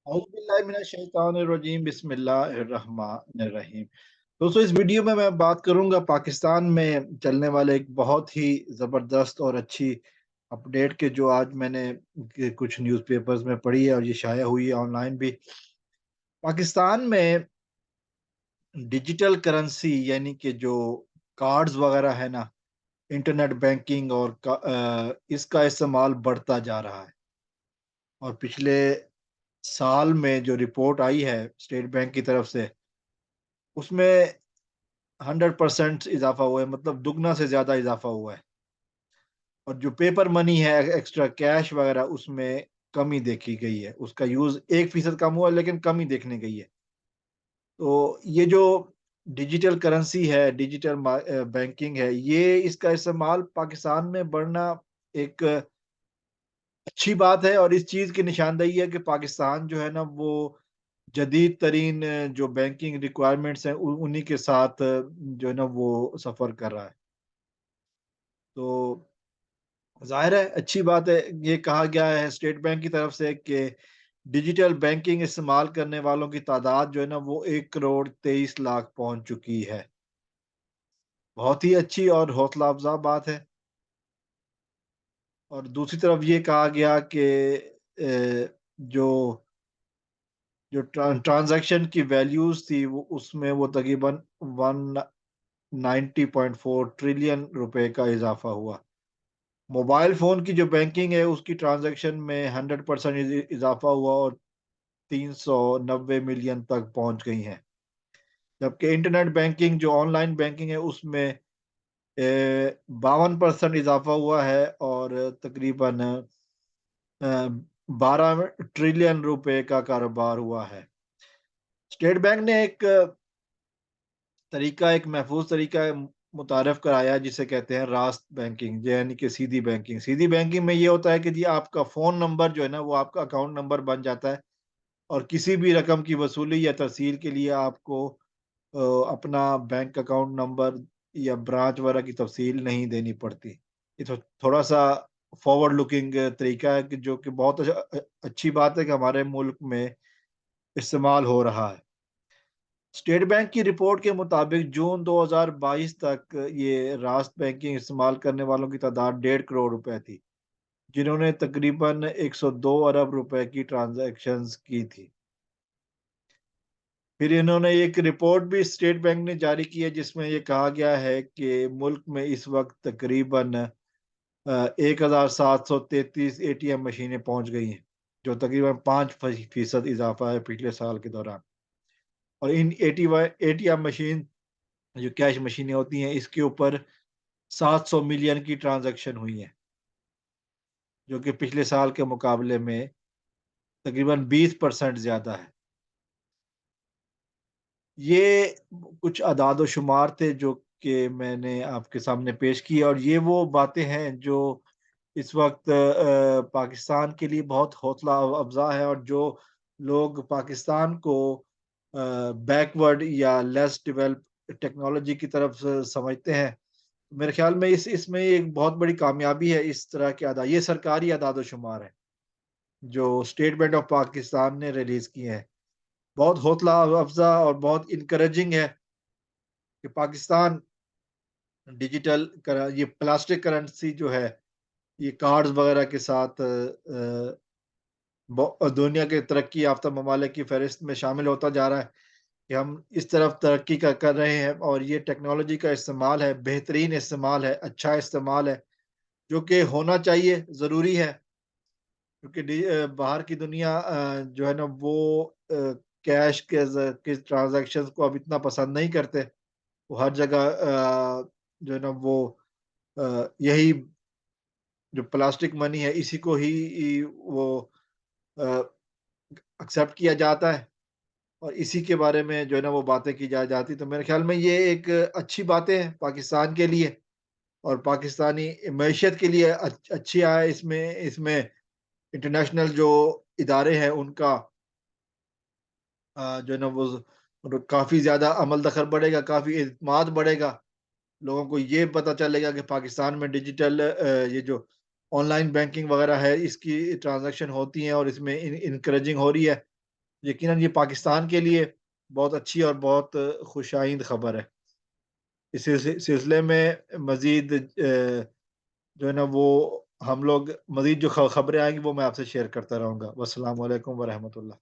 औज़ुबिल्लाहिमिनश्शैतानिर्रजीम बिस्मिल्लाहिर्रहमानिर्रहीम। दोस्तों, इस वीडियो में मैं बात करूंगा पाकिस्तान में चलने वाले एक बहुत ही ज़बरदस्त और अच्छी अपडेट के जो आज मैंने कुछ न्यूज़पेपर्स में पढ़ी है और ये शाया हुई है ऑनलाइन भी। पाकिस्तान में डिजिटल करेंसी यानी कि जो कार्ड्स वगैरह है ना, इंटरनेट बैंकिंग और इसका इस्तेमाल बढ़ता जा रहा है। और पिछले साल में जो रिपोर्ट आई है स्टेट बैंक की तरफ से, उसमें 100% इज़ाफ़ा हुआ है, मतलब दुगना से ज़्यादा इज़ाफ़ा हुआ है। और जो पेपर मनी है, एक्स्ट्रा कैश वग़ैरह, उसमें कमी देखी गई है। उसका यूज़ 1% कम हुआ है, लेकिन कमी देखने गई है। तो ये जो डिजिटल करेंसी है, बैंकिंग है, ये इसका इस्तेमाल पाकिस्तान में बढ़ना एक अच्छी बात है और इस चीज़ की निशानदेही है कि पाकिस्तान जो है ना, वो जदीद तरीन जो बैंकिंग रिक्वायरमेंट्स हैं, उन्हीं के साथ जो है ना, वो सफ़र कर रहा है। तो ज़ाहिर है, अच्छी बात है। ये कहा गया है स्टेट बैंक की तरफ से कि डिजिटल बैंकिंग इस्तेमाल करने वालों की तादाद जो है ना, वो 1 करोड़ 23 लाख पहुँच चुकी है। बहुत ही अच्छी और हौसला अफ़ज़ा बात है। और दूसरी तरफ ये कहा गया कि जो जो ट्रांज़ैक्शन की वैल्यूज़ थी, वो उसमें वो तक़रीबन 190.4 ट्रिलियन रुपए का इज़ाफ़ा हुआ। मोबाइल फ़ोन की जो बैंकिंग है, उसकी ट्रांज़ैक्शन में 100% इज़ाफ़ा हुआ और 390 मिलियन तक पहुँच गई हैं। जबकि इंटरनेट बैंकिंग जो ऑनलाइन बैंकिंग है, उसमें 52% इज़ाफ़ा हुआ है और तकरीबन 12 ट्रिलियन रुपए का कारोबार हुआ है। स्टेट बैंक ने एक महफ़ूज़ तरीका मुतारफ़ कराया, जिसे कहते हैं रास्त बैंकिंग, यानी कि सीधी बैंकिंग। सीधी बैंकिंग में ये होता है कि जी, आपका फ़ोन नंबर जो है ना, वो आपका अकाउंट नंबर बन जाता है और किसी भी रकम की वसूली या तरसील के लिए आपको अ, अपना बैंक अकाउंट नंबर या ब्रांच वगैरह की तफ़सील नहीं देनी पड़ती। ये थोड़ा-सा फॉरवर्ड लुकिंग तरीका है कि जो कि बहुत अच्छी बात है कि हमारे मुल्क में इस्तेमाल हो रहा है। स्टेट बैंक की रिपोर्ट के मुताबिक जून 2022 तक ये रास्त बैंकिंग इस्तेमाल करने वालों की तादाद 1.5 करोड़ रुपए थी, जिन्होंने तकरीबन 102 अरब रुपए की ट्रांज़ैक्शंस की थी। फिर इन्होंने एक रिपोर्ट भी स्टेट बैंक ने जारी की है, जिसमें ये कहा गया है कि मुल्क में इस वक़्त तकरीबन 1733 एटीएम मशीनें पहुँच गई हैं, जो तकरीबन 5% इज़ाफ़ा है पिछले साल के दौरान। और इन एटीएम मशीन, जो कैश मशीनें होती हैं, इसके ऊपर 700 मिलियन की ट्रांज़ैक्शन हुई हैं, जो कि पिछले साल के मुकाबले में तकरीबन 20% ज़्यादा है। ये कुछ अदाद-ओ-शुमार थे जो कि मैंने आपके सामने पेश किए और ये वो बातें हैं जो इस वक़्त पाकिस्तान के लिए बहुत हौसला अफ़ज़ा है और जो लोग पाकिस्तान को बैकवर्ड या लेस डेवलप्ड टेक्नोलॉजी की तरफ से समझते हैं, मेरे ख़्याल में इस इसमें एक बहुत बड़ी कामयाबी है। इस तरह के ये सरकारी अदाद-ओ-शुमार हैं, जो स्टेट बैंक ऑफ पाकिस्तान ने रिलीज़ किए हैं। बहुत हौसला अफ़ज़ा और बहुत एनकरेजिंग है कि पाकिस्तान ये प्लास्टिक करेंसी जो है, ये कार्ड्स वग़ैरह के साथ दुनिया के तरक्की याफ़्ता ममालिक की फ़हरिस्त में शामिल होता जा रहा है कि हम इस तरफ तरक्की कर रहे हैं और ये टेक्नोलॉजी का इस्तेमाल है, बेहतरीन इस्तेमाल है, अच्छा इस्तेमाल है, जो कि होना चाहिए, ज़रूरी है। क्योंकि बाहर की दुनिया जो है ना, वो कैश के ट्रांज़ैक्शंस को अब इतना पसंद नहीं करते। वो हर जगह जो है ना, वो यही जो प्लास्टिक मनी है, इसी को ही वो अ, एक्सेप्ट किया जाता है और इसी के बारे में जो है ना, वो बातें की जाती। तो मेरे ख़्याल में ये एक अच्छी बातें हैं पाकिस्तान के लिए और पाकिस्तानी मईशत के लिए अच्छी आय इसमें इसमें इंटरनेशनल जो इदारे हैं, उनका जो है ना, वो काफ़ी ज़्यादा अमल दखल बढ़ेगा, काफ़ी एतमाद बढ़ेगा। लोगों को ये पता चलेगा कि पाकिस्तान में डिजिटल ये जो ऑनलाइन बैंकिंग वगैरह है, इसकी ट्रांज़ैक्शन होती हैं और इसमें इनकरेजिंग हो रही है। یقیناً یہ پاکستان کے لیے بہت اچھی اور بہت خوش آئند خبر ہے۔ اس سلسلے میں مزید جو ہے نا وہ ہم لوگ مزید جو خبریں آئیں گی وہ میں آپ سے شیئر کرتا رہوں گا۔ والسلام علیکم ورحمۃ اللہ۔